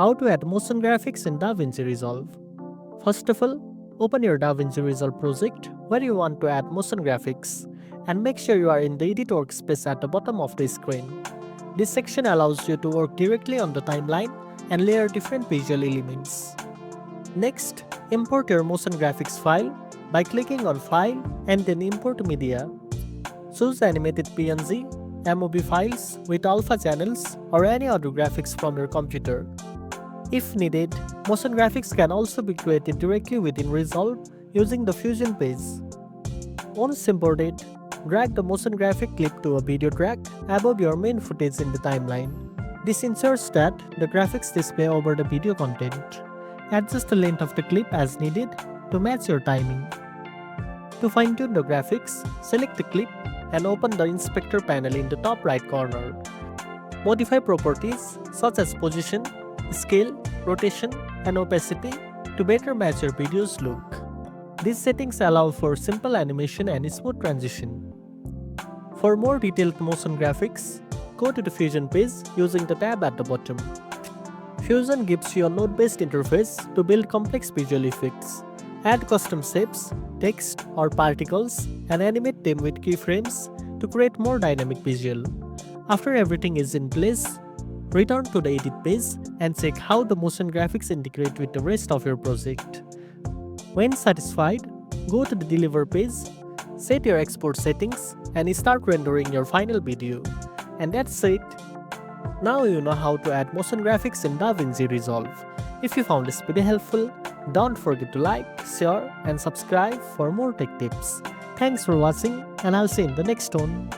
How to add motion graphics in DaVinci Resolve. First of all, open your DaVinci Resolve project where you want to add motion graphics and make sure you are in the edit workspace at the bottom of the screen. This section allows you to work directly on the timeline and layer different visual elements. Next, import your motion graphics file by clicking on File and then Import Media. Choose animated PNG, MOV files with alpha channels or any other graphics from your computer. If needed, motion graphics can also be created directly within Resolve using the Fusion page. Once imported, drag the motion graphic clip to a video track above your main footage in the timeline. This ensures that the graphics display over the video content. Adjust the length of the clip as needed to match your timing. To fine-tune the graphics, select the clip and open the inspector panel in the top right corner. Modify properties such as position, scale, rotation, and opacity to better match your video's look. These settings allow for simple animation and smooth transition. For more detailed motion graphics, go to the Fusion page using the tab at the bottom. Fusion gives you a node-based interface to build complex visual effects. Add custom shapes, text, or particles and animate them with keyframes to create more dynamic visual. After everything is in place, return to the edit page and check how the motion graphics integrate with the rest of your project. When satisfied, go to the deliver page, set your export settings, and start rendering your final video. And that's it. Now you know how to add motion graphics in DaVinci Resolve. If you found this video helpful, don't forget to like, share, and subscribe for more tech tips. Thanks for watching, and I'll see you in the next one.